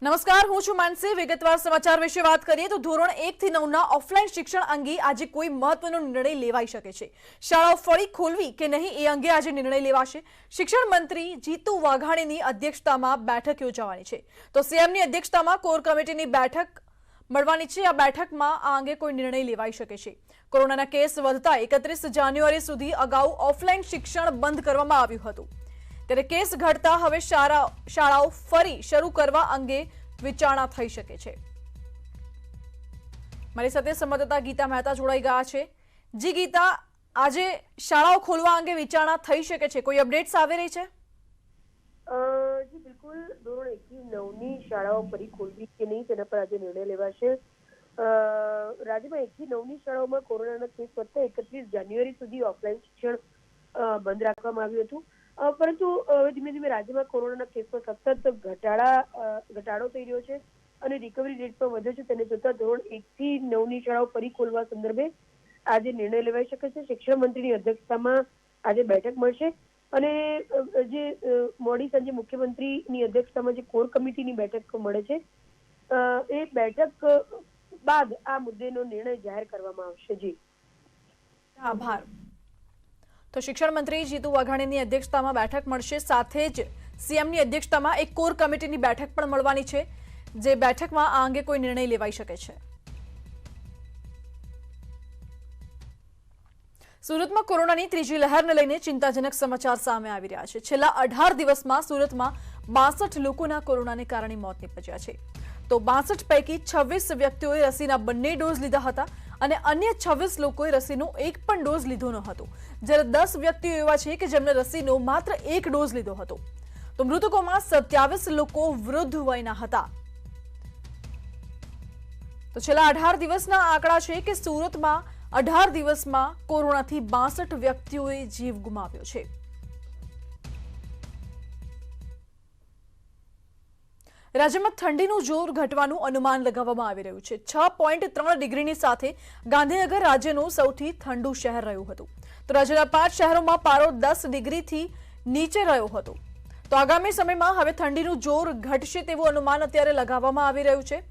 નમસ્કાર, હું છું માનસી। વિગતવાર સમાચાર વિશે વાત કરીએ તો ધોરણ 1 થી 9 ના ઓફલાઈન શિક્ષણ અંગે આજે કોઈ મહત્વનો નિર્ણય લેવાઈ શકે છે। શાળાઓ ફરી ખોલવી કે નહીં એ અંગે આજે નિર્ણય લેવાશે। શિક્ષણ મંત્રી જીતુ વાઘાણીની અધ્યક્ષતામાં બેઠક યોજાવાની છે, તો સીએમની અધ્યક્ષતામાં કોર કમિટીની બેઠક મળવાની છે। આ બેઠકમાં આ અંગે કોઈ નિર્ણય લેવાઈ શકે છે। કોરોનાના કેસ વધતા 31 જાન્યુઆરી સુધી અગાઉ ઓફલાઈન શિક્ષણ બંધ કરવામાં આવ્યું હતું, ત્યારે કેસ ઘટતા હવે શાળાઓ ફરી શરૂ કરવા અંગે વિચારણા થઈ શકે છે। મારી સાથે સંવાદદાતા ગીતા મહેતા જોડાઈ ગયા છે। જી ગીતા, આજે શાળાઓ ખોલવા અંગે વિચારણા થઈ શકે છે, કોઈ અપડેટ્સ આવી રહી છે? જી બિલકુલ, ધોરણ 1 થી 9 ની શાળાઓ ફરી ખોલવી કે નહીં તેના પર આજે નિર્ણય લેવાશે। રાજ્યમાં 1 થી 9 ની શાળાઓમાં કોરોનાના કેસ વધતા 31 જાન્યુઆરી સુધી ઓફલાઈન શિક્ષણ બંધ રાખવામાં આવ્યું હતું, પરંતુ હવે ધીમે ધીમે રાજ્યમાં કોરોનાના કેસમાં સતત ઘટાડો થઈ રહ્યો છે અને રિકવરી રેટ પણ વધ્યો છે। તેને જોતા ધોરણ 1 થી 9 ની શાળાઓ ફરી ખોલવા સંદર્ભે આજે નિર્ણય લેવાઈ શકે છે। શિક્ષણ મંત્રીની અધ્યક્ષતામાં આજે બેઠક મળશે અને જે મોડી સાંજે મુખ્યમંત્રીની અધ્યક્ષતામાં જે કોર કમિટીની બેઠક મળે છે, એ બેઠક બાદ આ મુદ્દેનો નિર્ણય જાહેર કરવામાં આવશે। જી આભાર। તો શિક્ષણ મંત્રી જીતુ વાઘાણીની અધ્યક્ષતામાં બેઠક મળશે, સાથે જ સીએમની અધ્યક્ષતામાં એક કોર કમિટીની બેઠક પણ મળવાની છે, જે બેઠકમાં આ અંગે કોઈ નિર્ણય લેવાઈ શકે છે। સુરતમાં કોરોનાની ત્રીજી લહેરને લઈને ચિંતાજનક સમાચાર સામે આવી રહ્યા છે। છેલ્લા 18 દિવસમાં સુરતમાં 62 લોકોના કોરોનાને કારણે મોત નીપજ્યા છે, તો 62 પૈકી 26 વ્યક્તિઓએ રસીના બંને ડોઝ લીધા હતા અને અન્ય 26 લોકોએ રસીનો એક પણ ડોઝ લીધો ન હતો, જ્યારે 10 વ્યક્તિઓ એવા છે કે જેમણે રસીનો માત્ર એક ડોઝ લીધો હતો। તો મૃતકોમાં 27 લોકો વૃદ્ધ વયના હતા। તો છેલ્લા 18 દિવસના આંકડા છે કે સુરતમાં 18 દિવસમાં કોરોનાથી 62 વ્યક્તિઓએ જીવ ગુમાવ્યો છે। રાજ્યમાં ઠંડીનું જોર ઘટવાનું અનુમાન લગાવવામાં આવી રહ્યું છે। 6.3 ડિગ્રીની સાથે ગાંધીનગર રાજ્યનું સૌથી ઠંડુ શહેર રહ્યું હતું, તો રાજ્યના 5 શહેરોમાં પારો 10 ડિગ્રીથી નીચે રહ્યો હતો। તો આગામી સમયમાં હવે ઠંડીનું જોર ઘટશે તેવું અનુમાન અત્યારે લગાવવામાં આવી રહ્યું છે।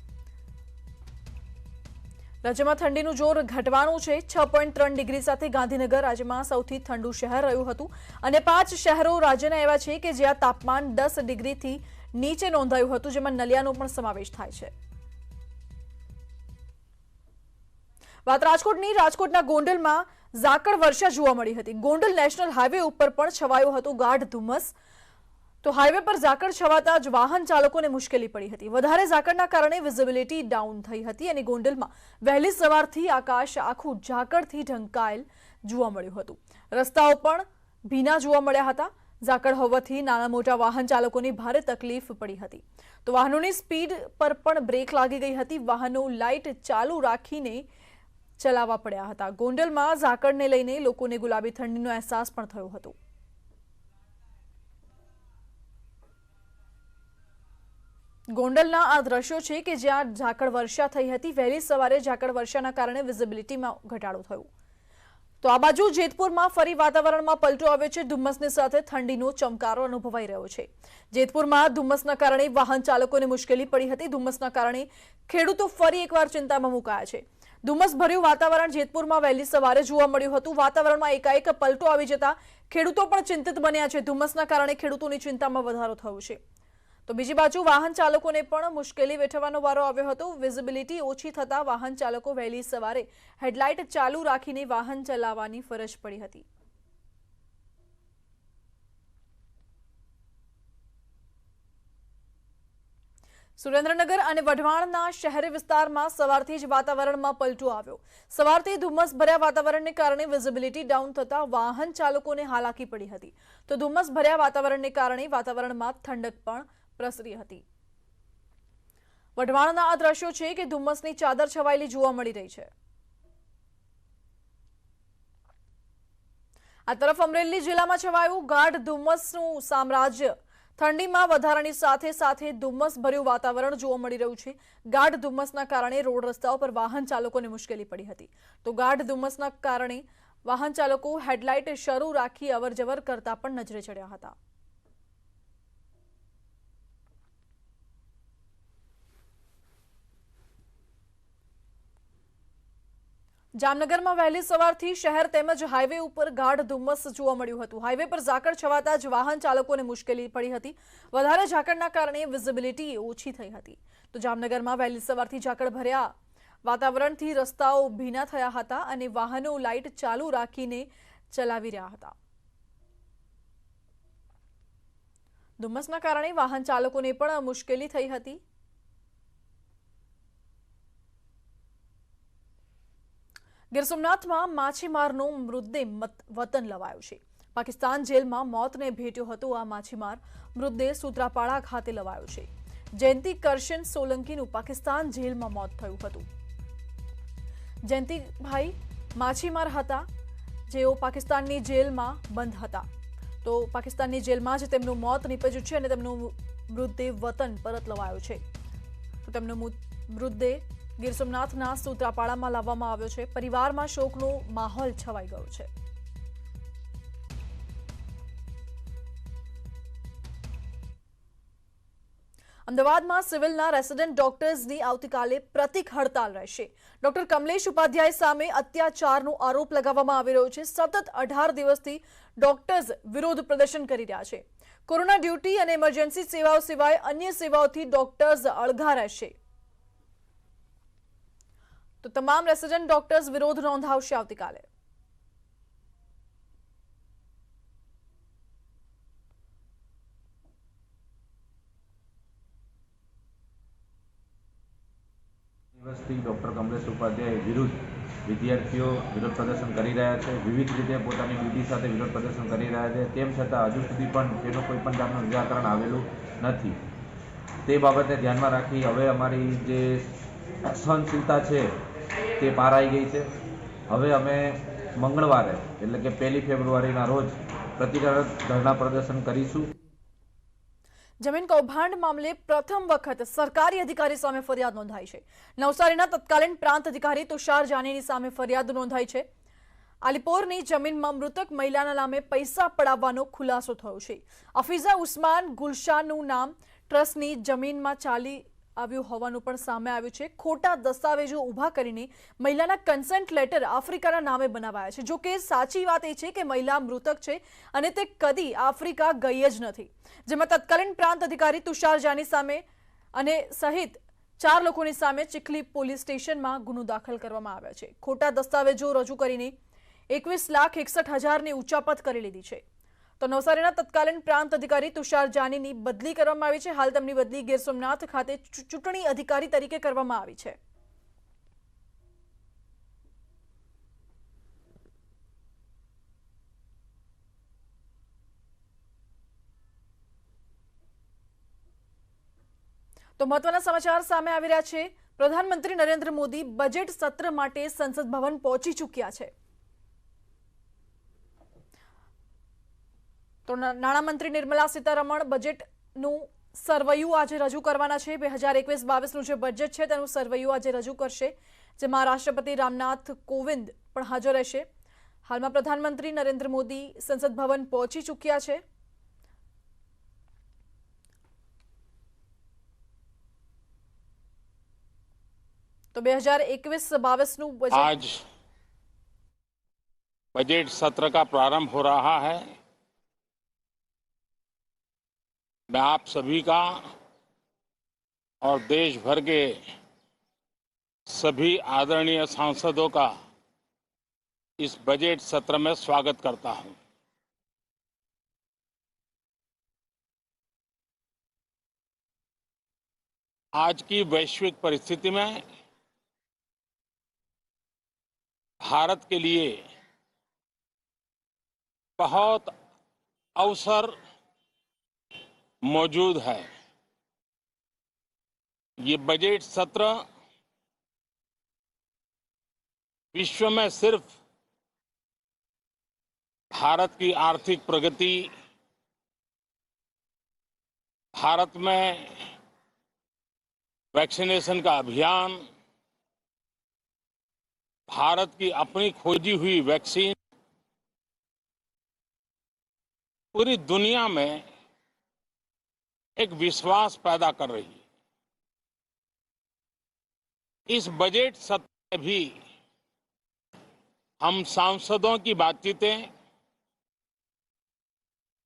રાજ્યમાં ઠંડીનું જોર ઘટવાનું છે। 6.3 ડિગ્રી સાથે ગાંધીનગર રાજ્યમાં સૌથી ઠંડુ શહેર રહ્યું હતું અને 5 શહેરો રાજ્યના એવા છે કે જ્યાં તાપમાન 10 ડિગ્રીથી નીચે નોંધાયું હતું, જેમાં નલિયાનો પણ સમાવેશ થાય છે। વાત રાજકોટની। રાજકોટના ગોંડલમાં ઝાકળ વર્ષા જોવા મળી હતી। ગોંડલ નેશનલ હાઈવે ઉપર પણ છવાયો હતો ગાઢ ધુમ્મસ, તો હાઈવે પર ઝાકળ છવાતા જ વાહન ચાલકોને મુશ્કેલી પડી હતી। વધારે ઝાકળના કારણે વિઝિબિલિટી ડાઉન થઈ હતી અને ગોંડલમાં વહેલી સવારથી આકાશ આખું ઝાકળથી ઢંકાયેલ જોવા મળ્યું હતું। રસ્તાઓ પણ ભીના જોવા મળ્યા હતા। ઝાકળ હોવાથી નાના મોટા વાહન ચાલકોને ભારે તકલીફ પડી હતી, તો વાહનોની સ્પીડ પર પણ બ્રેક લાગી ગઈ હતી। વાહનો લાઇટ ચાલુ રાખીને ચલાવવા પડ્યા હતા। ગોંડલમાં ઝાકળને લઈને લોકોને ગુલાબી ઠંડીનો અહેસાસ પણ થયો હતો। ગોંડલના આ દ્રશ્યો છે કે જ્યાં ઝાકળ વર્ષા થઈ હતી। વહેલી સવારે ઝાકળ વર્ષાના કારણે વિઝિબિલિટીમાં ઘટાડો થયો। તો આ બાજુ જેતપુરમાં ફરી વાતાવરણમાં પલટો આવ્યો છે। ધુમ્મસની સાથે ઠંડીનો ચમકારો અનુભવાઈ રહ્યો છે। જેતપુરમાં ધુમ્મસના કારણે વાહન ચાલકોને મુશ્કેલી પડી હતી। ધુમ્મસના કારણે ખેડૂતો ફરી એકવાર ચિંતામાં મુકાયા છે। ધુમ્મસભર્યું વાતાવરણ જેતપુરમાં વહેલી સવારે જોવા મળ્યું હતું। વાતાવરણમાં એકાએક પલટો આવી જતા ખેડૂતો પણ ચિંતિત બન્યા છે। ધુમ્મસના કારણે ખેડૂતોની ચિંતામાં વધારો થયો છે, તો બીજી બાજુ વાહન ચાલકોને પણ મુશ્કેલી વેઠવાનો વારો આવ્યો હતો। વિઝિબિલિટી ઓછી થતા વાહન ચાલકો વહેલી સવારે હેડલાઇટ ચાલુ રાખીને વાહન ચલાવવાની ફરજ પડી હતી। સુરેન્દ્રનગર અને વઢવાણના શહેરી વિસ્તારમાં સવારથી જ વાતાવરણમાં પલટો આવ્યો। સવારથી ધુમ્મસ ભર્યા વાતાવરણને કારણે વિઝિબિલિટી ડાઉન થતા વાહન ચાલકોને હાલાકી પડી હતી, તો ધુમ્મસ ભર્યા વાતાવરણને કારણે વાતાવરણમાં ઠંડક પણ પ્રસરી હતી। વઢવાણના આ દ્રશ્યો છે કે ધુમ્મસની ચાદર છવાયેલી જોવા મળી રહી છે। આ તરફ અમરેલી જિલ્લામાં છવાયું ગાઢ ધુમ્મસનું સામ્રાજ્ય। ઠંડીમાં વધારાની સાથે સાથે ધુમ્મસ ભર્યું વાતાવરણ જોવા મળી રહ્યું છે। ગાઢ ધુમ્મસના કારણે રોડ રસ્તાઓ પર વાહન ચાલકોને મુશ્કેલી પડી હતી, તો ગાઢ ધુમ્મસના કારણે વાહન ચાલકો હેડલાઇટ શરૂ રાખી અવરજવર કરતા પણ નજરે ચડ્યા હતા। જામનગરમાં વહેલી સવારથી શહેર તેમજ હાઈવે ઉપર ગાઢ ધુમ્મસ જોવા મળ્યું હતું। હાઈવે પર ઝાકળ છવાતા જ વાહન ચાલકોને મુશ્કેલી પડી હતી। વધારે ઝાકળના કારણે વિઝિબિલિટી ઓછી થઈ હતી। તો જામનગરમાં વહેલી સવારથી ઝાકળ ભર્યા વાતાવરણથી રસ્તાઓ ભીના થયા હતા અને વાહનો લાઇટ ચાલુ રાખીને ચલાવી રહ્યા હતા। ધુમ્મસના કારણે વાહન ચાલકોને પણ મુશ્કેલી થઈ હતી। ગીર સોમનાથમાં માછીમારનો મૃતદેહ વતન લવાયો છે। પાકિસ્તાન જેલમાં મોતને ભેટ્યો હતો આ માછીમાર મૃતદેહ સૂત્રાપાડા ખાતે લવાયો છે। જયંતિ કરશન સોલંકીનું પાકિસ્તાન જેલમાં મોત થયું હતું। જયંતિભાઈ માછીમાર હતા જેઓ પાકિસ્તાનની જેલમાં બંધ હતા। તો પાકિસ્તાનની જેલમાં જ તેમનું મોત નીપજ્યું છે અને તેમનો મૃતદેહ વતન પરત લવાયો છે। તો તેમનો મૃતદેહ ગીર સોમનાથના સૂત્રાપાડામાં લાવવામાં આવ્યો છે। પરિવારમાં શોકનો માહોલ છવાઈ ગયો છે। અમદાવાદમાં સિવિલના રેસિડેન્ટ ડોક્ટર્સની આવતીકાલે પ્રતિક હડતાલ રહેશે। ડોક્ટર કમલેશ ઉપાધ્યાય સામે અત્યાચારનો આરોપ લગાવવામાં આવી રહ્યો છે। સતત 18 દિવસથી ડોક્ટર્સ વિરોધ પ્રદર્શન કરી રહ્યા છે। કોરોના ડ્યુટી અને ઇમરજન્સી સેવાઓ સિવાય અન્ય સેવાઓથી ડોક્ટર્સ અળગા રહેશે। તો તમામ રેસિડેન્ટ ડોક્ટર્સ વિરોધ નોંધાવશે આવતીકાલે। દિવસથી ડૉક્ટર કમલેશ ઉપાધ્યાય વિરુદ્ધ વિદ્યાર્થીઓ વિરોધ પ્રદર્શન કરી રહ્યા છે। વિવિધ રીતે પોતાની ડ્યુટી સાથે વિરોધ પ્રદર્શન કરી રહ્યા છે। તેમ છતાં હજુ સુધી પણ તેનું કોઈ પણ જાતનું નિરાકરણ આવેલું નથી। તે બાબતે ધ્યાનમાં રાખી હવે અમારી જે સહનશીલતા છે તે પાર આવી ગઈ છે। હવે અમે મંગળવારે એટલે કે 1 ફેબ્રુઆરીના રોજ પ્રતિકારક ધરણા પ્રદર્શન કરીશું। જમીન કૌભાંડ મામલે પ્રથમ વખત સરકારી અધિકારી સામે ફરિયાદ નોંધાઈ છે। નવસારીના તત્કાલીન પ્રાંત અધિકારી તુષાર જાનીની સામે ફરિયાદ નોંધાઈ છે। આલીપોરની જમીનમાં મૃતક મહિલાના નામે પૈસા પડાવવાનો ખુલાસો થયો છે। અફીઝા ઉસ્માન ગુલશાનનું નામ ટ્રસ્ટની જમીનમાં ચાલી આવ્યું હોવાનું પણ સામે આવ્યું છે। ખોટા દસ્તાવેજો ઊભા કરીને મહિલાના કન્સેન્ટ લેટર આફ્રિકાના નામે બનાવાયા છે। જો કે સાચી વાત એ છે કે મહિલા મૃતક છે અને તે કદી આફ્રિકા ગઈ જ નથી। જેમાં તત્કાલીન પ્રાંત અધિકારી તુષાર જાની સામે અને સહિત 4 લોકોની સામે ચીખલી પોલીસ સ્ટેશનમાં ગુનો દાખલ કરવામાં આવ્યો છે। ખોટા દસ્તાવેજો રજૂ કરીને 21,61,000ની ઉચાપત કરી લીધી છે। તો નવસારીના તત્કાલીન પ્રાંત અધિકારી તુષાર જાનીની બદલી કરવામાં આવી છે। હાલ તેમની બદલી ગીર સોમનાથ ખાતે ચૂંટણી અધિકારી તરીકે કરવામાં આવી છે। તો મહત્વના સમાચાર સામે આવી રહ્યા છે। પ્રધાનમંત્રી નરેન્દ્ર મોદી બજેટ સત્ર માટે સંસદ ભવન પહોંચી ચૂક્યા છે। તો નાણામંત્રી નિર્મલા સીતારમણ બજેટનું સરવૈયું આજે રજૂ કરવાના છે। 2021-22નું જે બજેટ છે તેનું સરવૈયું આજે રજૂ કરશે, જેમાં રાષ્ટ્રપતિ રામનાથ કોવિંદ પણ હાજર રહેશે। હાલમાં પ્રધાનમંત્રી નરેન્દ્ર મોદી સંસદ ભવન પહોંચી ચૂક્યા છે। तो 2021-22 बजट आज बजट सत्र का प्रारंभ हो रहा है। मैं आप सभी का और देश भर के सभी आदरणीय सांसदों का इस बजट सत्र में स्वागत करता हूं। आज की वैश्विक परिस्थिति में भारत के लिए बहुत अवसर मौजूद है। ये बजट सत्र विश्व में सिर्फ भारत की आर्थिक प्रगति, भारत में वैक्सीनेशन का अभियान, भारत की अपनी खोजी हुई वैक्सीन पूरी दुनिया में एक विश्वास पैदा कर रही है। इस बजट सत्र में भी हम सांसदों की बातचीतें,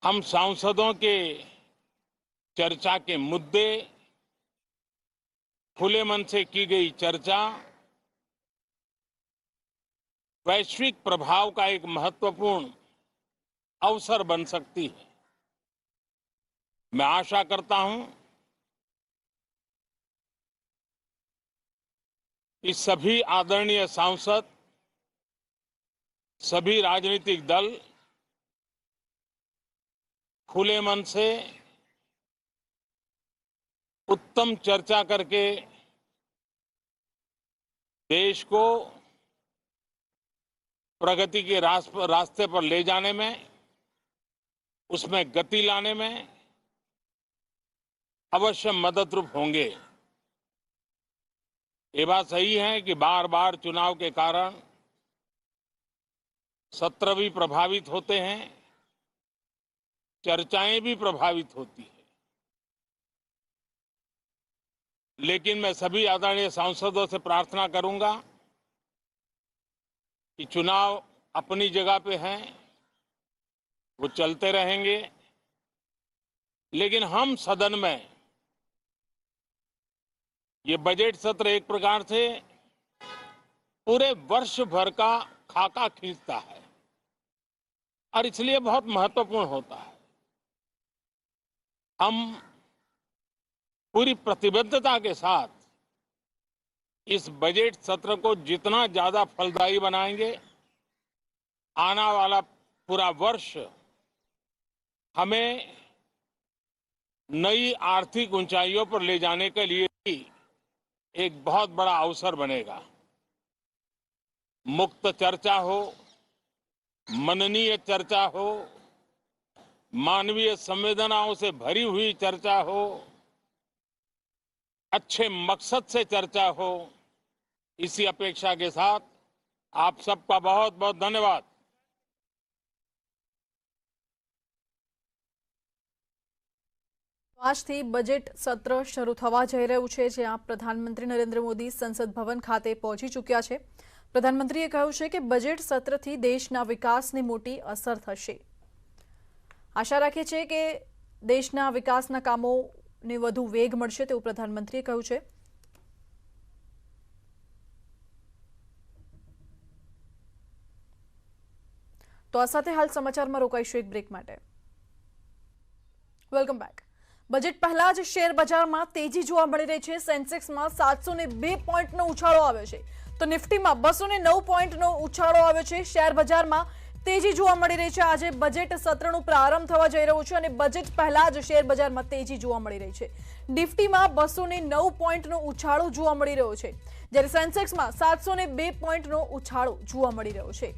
हम सांसदों के चर्चा के मुद्दे, खुले मन से की गई चर्चा वैश्विक प्रभाव का एक महत्वपूर्ण अवसर बन सकती है। मैं आशा करता हूं कि सभी आदरणीय सांसद, सभी राजनीतिक दल खुले मन से उत्तम चर्चा करके देश को प्रगति के रास्ते पर ले जाने में, उसमें गति लाने में अवश्य मददरूप होंगे। ये बात सही है कि बार बार चुनाव के कारण सत्र भी प्रभावित होते हैं, चर्चाएं भी प्रभावित होती है, लेकिन मैं सभी आदरणीय सांसदों से प्रार्थना करूंगा कि चुनाव अपनी जगह पे हैं, वो चलते रहेंगे, लेकिन हम सदन में ये बजट सत्र एक प्रकार से पूरे वर्ष भर का खाका खींचता है और इसलिए बहुत महत्वपूर्ण होता है। हम पूरी प्रतिबद्धता के साथ इस बजट सत्र को जितना ज्यादा फलदायी बनाएंगे, आने वाला पूरा वर्ष हमें नई आर्थिक ऊंचाइयों पर ले जाने के लिए भी एक बहुत बड़ा अवसर बनेगा। मुक्त चर्चा हो, मननीय चर्चा हो, मानवीय संवेदनाओं से भरी हुई चर्चा हो, अच्छे मकसद से चर्चा हो, इसी अपेक्षा के साथ आप सबका बहुत बहुत धन्यवाद। આજથી બજેટ સત્ર શરૂ થવા જઈ રહ્યું છે, જ્યાં પ્રધાનમંત્રી નરેન્દ્ર મોદી સંસદ ભવન ખાતે પહોંચી ચૂક્યા છે। પ્રધાનમંત્રીએ કહ્યું છે કે બજેટ સત્રથી દેશના વિકાસને મોટી અસર થશે। આશા રાખીએ છીએ કે દેશના વિકાસના કામોને વધુ વેગ મળશે, તેવું પ્રધાનમંત્રીએ કહ્યું છે। તો આ સાથે હાલ સમાચારમાં રોકાઈશું એક બ્રેક માટે। Welcome back. બજેટ પહેલા જ શેર બજારમાં તેજી જોવા મળી રહી છે। સેન્સેક્સમાં 702 પોઈન્ટનો ઉછાળો આવ્યો છે, તો નિફ્ટીમાં 209 પોઈન્ટનો ઉછાળો આવ્યો છે। શેર બજારમાં તેજી જોવા મળી રહી છે। આજે બજેટ સત્રનો પ્રારંભ થવા જઈ રહ્યો છે અને બજેટ પહેલા જ શેર બજારમાં તેજી જોવા મળી રહી છે। નિફ્ટીમાં 209 પોઈન્ટનો ઉછાળો જોવા મળી રહ્યો છે, જ્યારે સેન્સેક્સમાં 702 પોઈન્ટનો ઉછાળો જોવા મળી રહ્યો છે।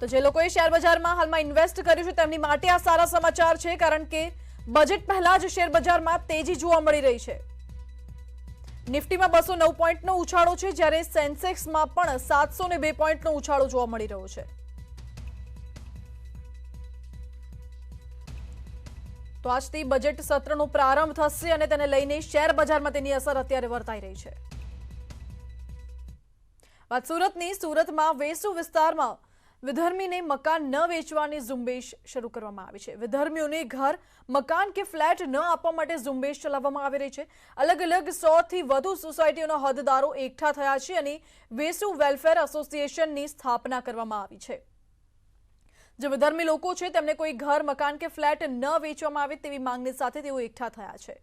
तो जे लोकोए शेर बजारमां हालमां इन्वेस्ट कर्युं छे तेमनी माटे आ सारा समाचार छे, कारण के बजेट पहेला ज शेर बजारमां तेजी जोवा मळी रही छे। निफ्टीमां 209 पॉइंटनो उछाळो छे, ज्यारे सेन्सेक्समां पण 702 पॉइंटनो उछाळो जोवा मळी रह्यो छे। तो આજથી બજેટ સત્રનો પ્રારંભ થશે અને તેને લઈને શેર બજારમાં તેની અસર અત્યારે વર્તાઈ રહી છે। વાત સુરતની। સુરતમાં વેસુ વિસ્તારમાં विधर्मी ने मकान न वेचवानी झुंबेश शुरू करवामां आवी छे। विधर्मीओने घर, मकान के फ्लेट न आपवा माटे झुंबेश चलाववामां आवी रही छे। अलग अलग 100 थी वधु सोसायटीओना हददारो एकठा थया छे अने वेसु वेलफेर एसोसिएशननी स्थापना करवामां आवी छे। जे विधर्मी लोको छे तेमने कोई घर, मकान के फ्लेट न वेचवामां आवे तेवी मांगनी साथे तेओ एकठा थया छे।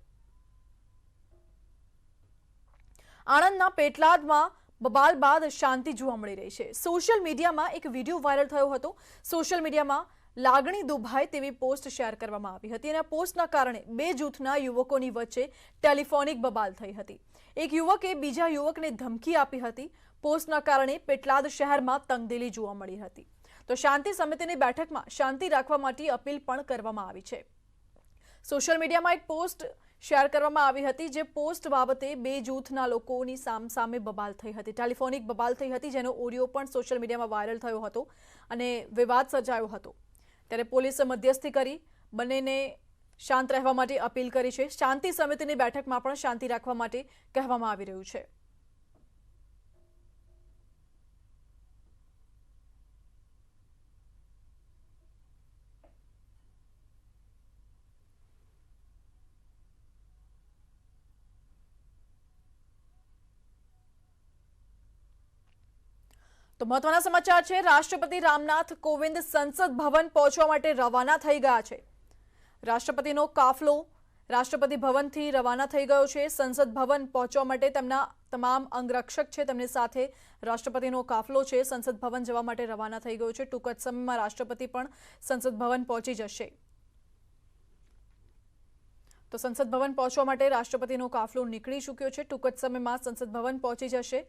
आणंदना पेटलादमां बबाल बाद शांति जोवा मळी रही है। सोशल मीडिया में एक वीडियो वायरल थयो हतो। सोशल मीडिया में लागणी दुभाय तेवी पोस्ट शेर करवामां आवी हती अने पोस्टना कारणे बे जूथना युवकोनी वच्चे टेलिफोनिक बबाल थई हती। एक युवके बीजा युवकने धमकी आपी हती। पोस्टना कारणे पेटलाद शहेरमां तंगदिली जोवा मळी हती। तो शांति समितिनी बेठकमां शांति राखवा माटे अपील पण करवामां आवी छे। सोशल मीडिया में एक पोस्ट शेर करवामां आवी हती, जे पोस्ट बाबते बे जूथना लोकोनी सामसामे बबाल थई हती। टेलिफोनिक बबाल थई हती, जेनो ऑडियो पण सोशल मीडिया में वायरल थयो हतो अने विवाद सर्जायो हतो। त्यारे पोलीसे मध्यस्थी करी बंनेने शांत रहेवा माटे अपील करी छे। शांति समितिनी बेठकमां पण शांति राखवा माटे कहेवामां आवी रह्युं छे। તો મહત્વના સમાચાર છે. રાષ્ટ્રપતિ રામનાથ કોવિંદ સંસદ ભવન પહોંચવા માટે રવાના થઈ ગયા છે. રાષ્ટ્રપતિનો કાફલો રાષ્ટ્રપતિ ભવનથી રવાના થઈ ગયો છે. સંસદ ભવન પહોંચવા માટે તેમના તમામ અંગરક્ષક છે, તેમની સાથે રાષ્ટ્રપતિનો કાફલો છે. સંસદ ભવન જવા માટે રવાના થઈ ગયો છે. ટૂંક જ સમયમાં રાષ્ટ્રપતિ પણ સંસદ ભવન પહોંચી જશે. તો સંસદ ભવન પહોંચવા માટે રાષ્ટ્રપતિનો કાફલો નીકળી ચૂક્યો છે. ટૂંક જ સમયમાં સંસદ ભવન પહોંચી જશે.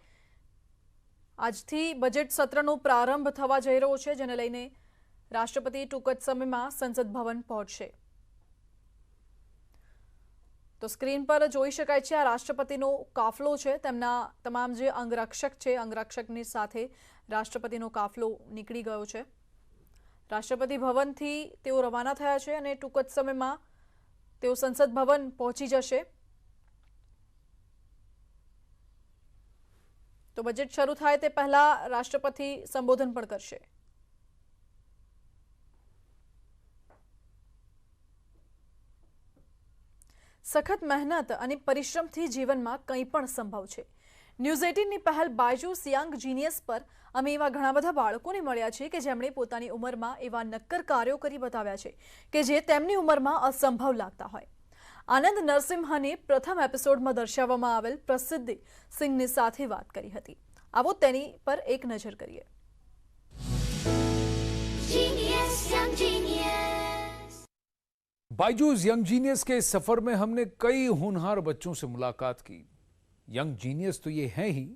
આજથી બજેટ સત્રનો પ્રારંભ થવા જઈ રહ્યો છે, જેને લઈને રાષ્ટ્રપતિ ટૂંક જ સમયમાં સંસદ ભવન પહોંચશે. તો સ્ક્રીન પર જોઈ શકાય છે આ રાષ્ટ્રપતિનો કાફલો છે. તેમના તમામ જે અંગરક્ષક છે, અંગરક્ષકની સાથે રાષ્ટ્રપતિનો કાફલો નીકળી ગયો છે. રાષ્ટ્રપતિ ભવનથી તેઓ રવાના થયા છે અને ટૂંક જ સમયમાં તેઓ સંસદ ભવન પહોંચી જશે. તો બજેટ શરૂ થાય તે પહેલા રાષ્ટ્રપતિ સંબોધન પણ કરશે. સખત મહેનત અને પરિશ્રમથી જીવનમાં કંઈ પણ સંભવ છે. ન્યૂઝ 18ની પહેલ બાયજૂસ યંગ જીનિયસ પર અમે એવા ઘણા બધા બાળકોને મળ્યા છે કે જેમણે પોતાની ઉંમરમાં એવા નક્કર કાર્યો કરી બતાવ્યા છે કે જે તેમની ઉંમરમાં અસંભવ લાગતા હોય. આનંદ નરસિમ્હાને પ્રથમ એપિસોડમાં દર્શાવવામાં આવેલ પ્રસિદ્ધિ સિંહની સાથે વાત કરી હતી. આવો તેની પર એક નજર કરીએ. बायजूस यंग जीनियस के इस सफर में हमने कई होनहार बच्चों से मुलाकात की. यंग जीनियस तो ये हैं ही,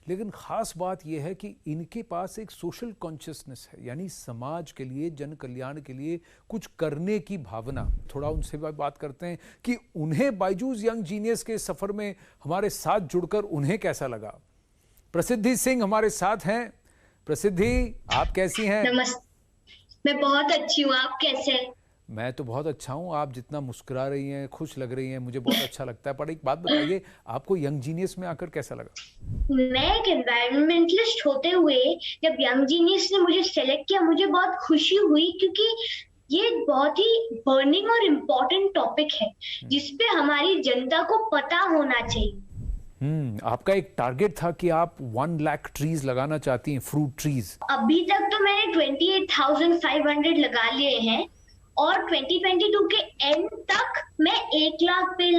लेकिन खास बात यह है कि इनके पास एक सोशल कॉन्शियसनेस है, यानी समाज के लिए, जन कल्याण के लिए कुछ करने की भावना. थोड़ा उनसे बात करते हैं कि उन्हें बायजूस यंग जीनियस के सफर में हमारे साथ जुड़कर उन्हें कैसा लगा. प्रसिद्धि सिंह हमारे साथ हैं. प्रसिद्धि, आप कैसी हैं? नमस्ते, मैं बहुत अच्छी हूँ. आप कैसे हैं? मैं तो बहुत अच्छा हूँ. आप जितना मुस्कुरा रही हैं, खुश लग रही हैं, मुझे बहुत अच्छा लगता है. पर एक बात बताइए, आपको यंग जीनियस में आकर कैसा लगा? मैं एक एनवायरमेंटलिस्ट होते हुए जब यंग जीनियस ने मुझे सेलेक्ट किया, मुझे बहुत खुशी हुई, क्योंकि ये बहुत ही बर्निंग और इम्पोर्टेंट टॉपिक है जिसपे हमारी जनता को पता होना चाहिए. आपका एक टारगेट था कि आप 1 लाख ट्रीज लगाना चाहती हैं, फ्रूट ट्रीज. अभी तक तो मैंने 28,500 लगा लिए हैं और 2022 के एंड तक मैं 1 लाख पेड़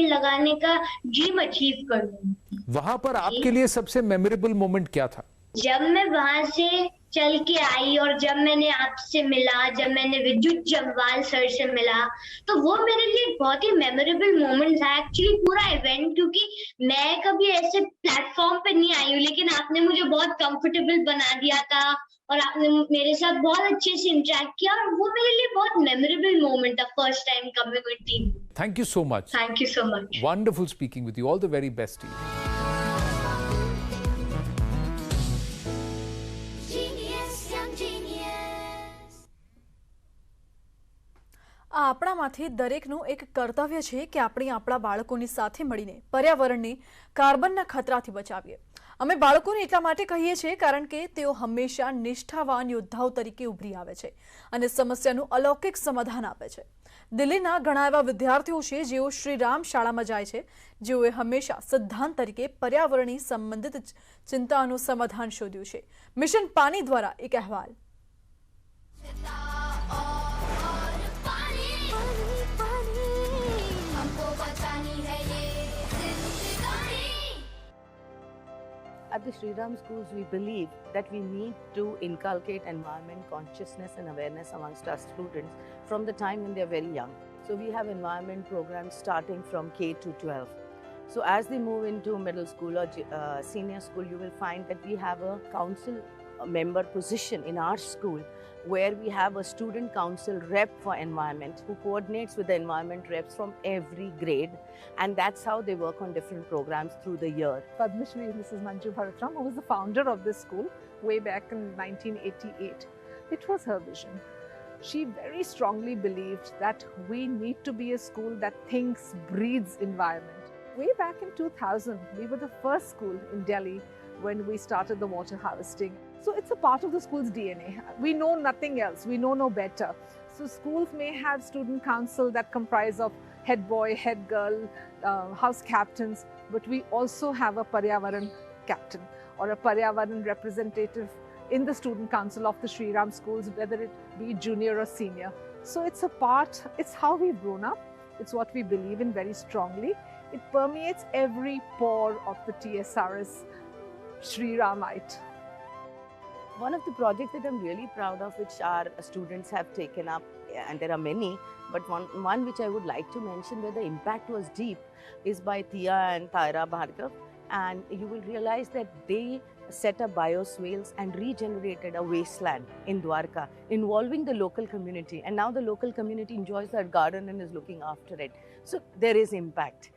लगाने का ड्रीम अचीव करूंगी. वहां पर आपके लिए सबसे मेमोरेबल मोमेंट क्या था? जब मैं वहां से चल के आई और जब मैंने आपसे मिला, जब मैंने विद्युत जम्वाल सर से मिला, तो वो मेरे लिए एक बहुत ही मेमोरेबल मोमेंट था एक्चुअली पूरा इवेंट. क्योंकि मैं कभी ऐसे प्लेटफॉर्म पे नहीं आई हूँ, लेकिन आपने मुझे बहुत कंफर्टेबल बना दिया था और आपने मेरे साथ बहुत अच्छे से इंटरेक्ट किया और वो मेरे लिए बहुत मेमोरेबल मोमेंट था, first time coming with team. Thank you so much. Thank you so much. Wonderful speaking with you. All the very best to you. આપણામાંથી દરેકનું એક કર્તવ્ય છે કે આપણે આપણા બાળકોની સાથે મળીને પર્યાવરણને કાર્બનના ખતરાથી બચાવીએ. અમે બાળકોને એટલા માટે કહીએ છીએ કારણ કે તેઓ હંમેશા નિષ્ઠાવાન યોદ્ધાઓ તરીકે ઉભરી આવે છે અને સમસ્યાનું અલૌકિક સમાધાન આપે છે. દિલ્હીના ઘણા એવા વિદ્યાર્થીઓ છે જેઓ શ્રીરામ શાળામાં જાય છે, જેઓએ હંમેશા સિદ્ધાંત તરીકે પર્યાવરણની સંબંધિત ચિંતાનું સમાધાન શોધ્યું છે. મિશન પાણી દ્વારા એક અહેવાલ. At the Sri Ram schools, we believe that we need to inculcate environment consciousness and awareness amongst our students from the time when they are very young. So we have environment programs starting from K to 12. So as they move into middle school or senior school, you will find that we have a council member position in our school where we have a student council rep for environment who coordinates with the environment reps from every grade, and that's how they work on different programs through the year. Padma Shri Mrs. Manju Bharatram, who was the founder of this school way back in 1988. It was her vision. She very strongly believed that we need to be a school that thinks, breathes environment. Way back in 2000, we were the first school in Delhi when we started the water harvesting. So it's a part of the school's DNA. We know nothing else. We know no better. So schools may have student council that comprise of head boy, head girl, house captains, but we also have a Paryavaran captain or a Paryavaran representative in the student council of the Sri Ram schools, whether it be junior or senior. So it's a part, it's how we've grown up, it's what we believe in very strongly. It permeates every pore of the TSRS Sri Ramite. One of the projects that I'm really proud of, which our students have taken up, and there are many, but one which I would like to mention where the impact was deep is by Tia and Taira Bhargav. And you will realize that they set up bioswales and regenerated a wasteland in Dwarka, involving the local community. And now the local community enjoys that garden and is looking after it. So there is impact.